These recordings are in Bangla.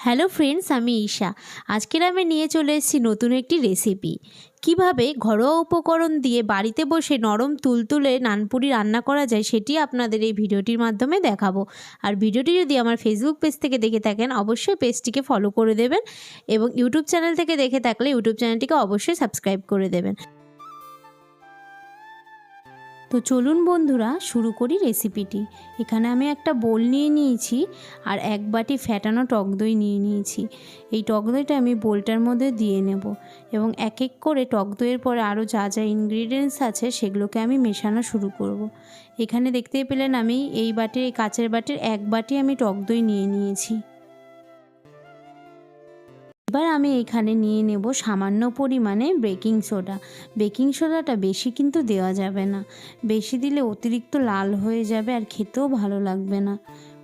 হ্যালো ফ্রেন্ডস, আমি ঈশা। আজকের আমি নিয়ে চলে এসেছি নতুন একটি রেসিপি। কিভাবে ঘরোয়া উপকরণ দিয়ে বাড়িতে বসে নরম তুলতুলে নানপুরি রান্না করা যায় সেটি আপনাদের এই ভিডিওটির মাধ্যমে দেখাবো। আর ভিডিওটি যদি আমার ফেসবুক পেজ থেকে দেখে থাকেন অবশ্যই পেজটিকে ফলো করে দেবেন, এবং ইউটিউব চ্যানেল থেকে দেখে থাকলে ইউটিউব চ্যানেলটিকে অবশ্যই সাবস্ক্রাইব করে দেবেন। তো চলুন বন্ধুরা, শুরু করি রেসিপিটি। এখানে আমি একটা বোল নিয়ে নিয়েছি আর এক বাটি ফ্যাটানো টক দই নিয়ে নিয়েছি। এই টক দইটা আমি বোলটার মধ্যে দিয়ে নেব এবং এক এক করে টক দইয়ের পরে আরও যা যা ইনগ্রিডিয়েন্টস আছে সেগুলোকে আমি মেশানো শুরু করব। এখানে দেখতেই পেলেন আমি এই কাচের বাটির এক বাটি আমি টক দই নিয়ে নিয়েছি। এবার আমি এখানে নিয়ে নেব সামান্য পরিমাণে বেকিং সোডা। বেকিং সোডাটা বেশি কিন্তু দেওয়া যাবে না, বেশি দিলে অতিরিক্ত লাল হয়ে যাবে আর খেতেও ভালো লাগবে না।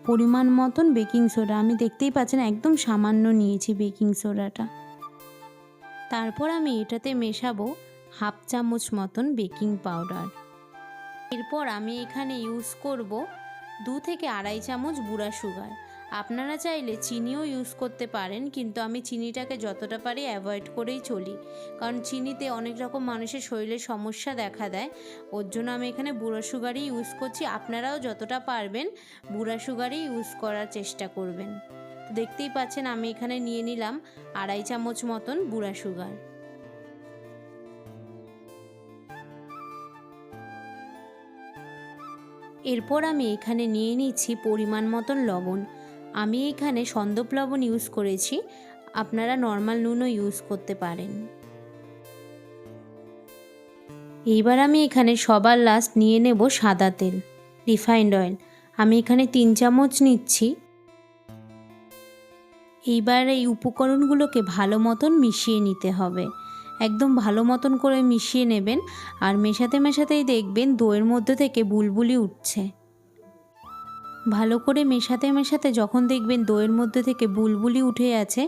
পরিমাণ মতন বেকিং সোডা, আমি দেখতেই পাচ্ছেন একদম সামান্য নিয়েছি বেকিং সোডাটা। তারপর আমি এটাতে মেশাবো হাফ চামচ মতন বেকিং পাউডার। এরপর আমি এখানে ইউজ করব 2 থেকে আড়াই চামচ গুঁড়া সুগার। আপনারা চাইলে চিনিও ইউজ করতে পারেন, কিন্তু আমি চিনিটাকে যতটা পারি অ্যাভয়েড করেই চলি, কারণ চিনিতে অনেক রকম মানুষের শরীরে সমস্যা দেখা দেয়। ওর জন্য আমি এখানে গুঁড়া সুগারই ইউজ করছি। আপনারাও যতটা পারবেন গুঁড়া সুগারই ইউজ করার চেষ্টা করবেন। তো দেখতেই পাচ্ছেন আমি এখানে নিয়ে নিলাম আড়াই চামচ মতন গুঁড়া সুগার। এরপর আমি এখানে নিয়ে নিচ্ছি পরিমাণ মতন লবণ। আমি এখানে সন্দপ লবণ ইউজ করেছি, আপনারা নর্মাল নুনও ইউজ করতে পারেন। এইবার আমি এখানে সবার লাস্ট নিয়ে নেব সাদা তেল, রিফাইন্ড অয়েল। আমি এখানে 3 চামচ নিচ্ছি। এইবার এই উপকরণগুলোকে ভালো মতন মিশিয়ে নিতে হবে, একদম ভালো মতন করে মিশিয়ে নেবেন। আর মেশাতে মেশাতেই দেখবেন দইয়ের মধ্যে থেকে বুলবুলি উঠছে। ভালো করে মেশাতে মেশাতে যখন দেখবেন দইয়ের মধ্যে থেকে বুলবুলি উঠে আছে,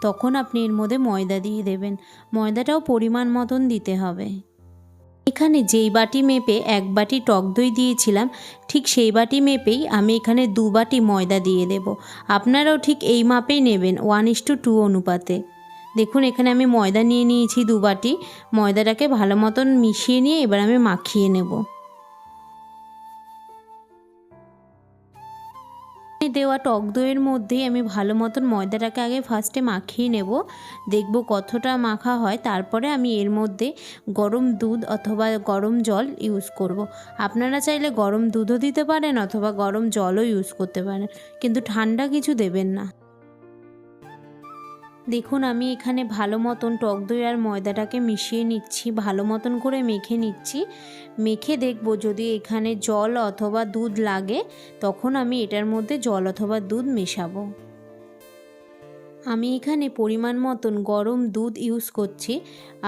তখন আপনি এর মধ্যে ময়দা দিয়ে দেবেন। ময়দাটাও পরিমাণ মতন দিতে হবে। এখানে যেই বাটি মেপে 1 বাটি টক দই দিয়েছিলাম, ঠিক সেই বাটি মেপেই আমি এখানে 2 বাটি ময়দা দিয়ে দেব। আপনারাও ঠিক এই মাপেই নেবেন, 1:2 অনুপাতে। দেখুন এখানে আমি ময়দা নিয়ে নিয়েছি 2 বাটি। ময়দাটাকে ভালো মতন মিশিয়ে নিয়ে এবার আমি মাখিয়ে নেব। দেওয়া টক দইয়ের মধ্যেই আমি ভালো মতন ময়দাটাকে আগে ফার্স্টে মাখিয়ে নেব, দেখব কতটা মাখা হয়। তারপরে আমি এর মধ্যে গরম দুধ অথবা গরম জল ইউজ করব। আপনারা চাইলে গরম দুধও দিতে পারেন অথবা গরম জলও ইউজ করতে পারেন, কিন্তু ঠান্ডা কিছু দেবেন না। দেখুন আমি এখানে ভালো মতন টক দই আর ময়দাটাকে মিশিয়ে নিচ্ছি, ভালো মতন করে মেখে নিচ্ছি। মেখে দেখব যদি এখানে জল অথবা দুধ লাগে, তখন আমি এটার মধ্যে জল অথবা দুধ মেশাবো। আমি এখানে পরিমাণ মতন গরম দুধ ইউজ করছি,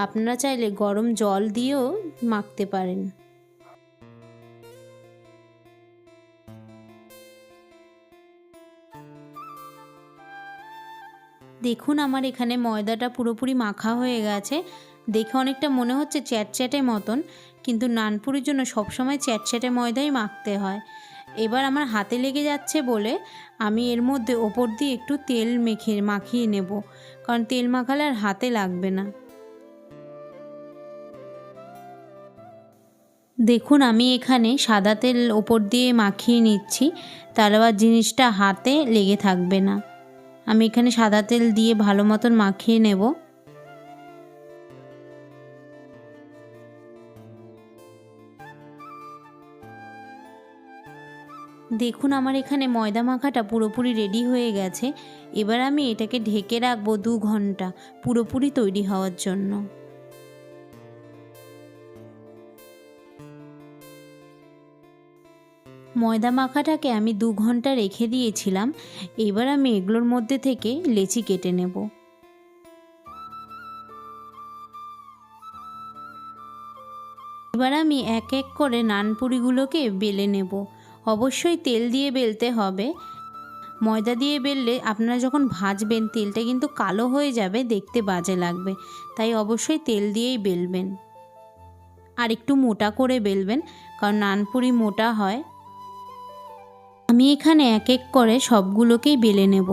আপনারা চাইলে গরম জল দিয়েও মাখতে পারেন। দেখুন আমার এখানে ময়দাটা পুরোপুরি মাখা হয়ে গেছে। দেখে অনেকটা মনে হচ্ছে চ্যাটচ্যাটে মতন, কিন্তু নানপুরির জন্য সবসময় চ্যাটচ্যাটে ময়দাই মাখতে হয়। এবার আমার হাতে লেগে যাচ্ছে বলে আমি এর মধ্যে ওপর দিয়ে একটু তেল মাখিয়ে নেব, কারণ তেল মাখালে আর হাতে লাগবে না। দেখুন আমি এখানে সাদা তেল ওপর দিয়ে মাখিয়ে নিচ্ছি, তাহলে আবার জিনিসটা হাতে লেগে থাকবে না। আমি এখানে সাদা তেল দিয়ে ভালো মতন মাখিয়ে নেব। দেখুন আমার এখানে ময়দা মাখাটা পুরোপুরি রেডি হয়ে গেছে। এবার আমি এটাকে ঢেকে রাখবো 2 ঘন্টা পুরোপুরি তৈরি হওয়ার জন্য। ময়দা মাখাটাকে আমি 2 ঘন্টা রেখে দিয়েছিলাম। এবার আমি এগুলোর মধ্যে থেকে লেচি কেটে নেব। এবার আমি এক এক করে নানপুরিগুলোকে বেলে নেব। অবশ্যই তেল দিয়ে বেলতে হবে। ময়দা দিয়ে বেললে আপনারা যখন ভাজবেন তেলটা কিন্তু কালো হয়ে যাবে, দেখতে বাজে লাগবে। তাই অবশ্যই তেল দিয়েই বেলবেন, আর একটু মোটা করে বেলবেন, কারণ নানপুরি মোটা হয়। আমি এখানে এক এক করে সবগুলোকেই বেলে নেব।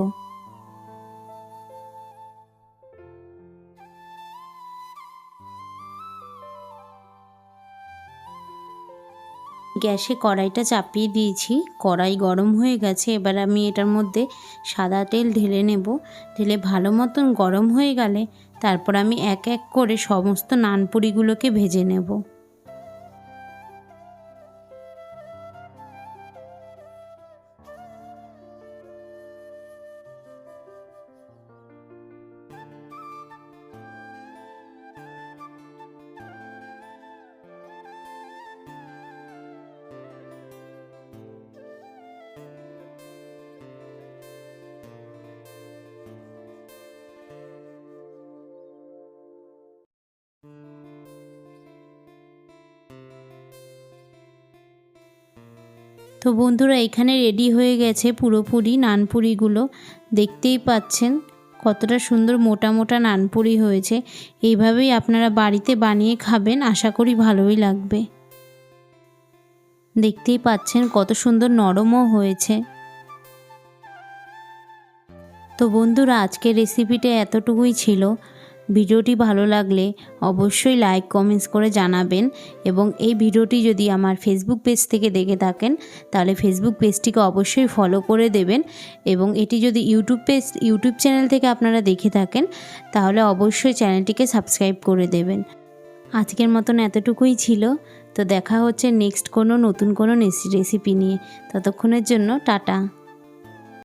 গ্যাসে কড়াইটা চাপিয়ে দিয়েছি, কড়াই গরম হয়ে গেছে। এবার আমি এটার মধ্যে সাদা তেল ঢেলে নেব। ঢেলে ভালো মতন গরম হয়ে গেলে তারপর আমি এক এক করে সমস্ত নানপুরিগুলোকে ভেজে নেব। তো বন্ধুরা, এখানে রেডি হয়ে গেছে পুরোপুরি নানপুরিগুলো। দেখতেই পাচ্ছেন কতটা সুন্দর মোটা মোটা নানপুরি হয়েছে। এইভাবেই আপনারা বাড়িতে বানিয়ে খাবেন, আশা করি ভালোই লাগবে। দেখতেই পাচ্ছেন কত সুন্দর নরমও হয়েছে। তো বন্ধুরা, আজকের রেসিপিটা এতটুকুই ছিল। ভিডিওটি ভালো লাগলে অবশ্যই লাইক কমেন্টস করে জানাবেন, এবং এই ভিডিওটি যদি আমার ফেসবুক পেজ থেকে দেখে থাকেন তাহলে ফেসবুক পেজটিকে অবশ্যই ফলো করে দেবেন, এবং এটি যদি ইউটিউব চ্যানেল থেকে আপনারা দেখে থাকেন তাহলে অবশ্যই চ্যানেলটিকে সাবস্ক্রাইব করে দেবেন। আজকের মতন এতটুকুই ছিল। তো দেখা হচ্ছে নেক্সট কোনো নতুন কোনো রেসিপি নিয়ে। ততক্ষণের জন্য টাটা।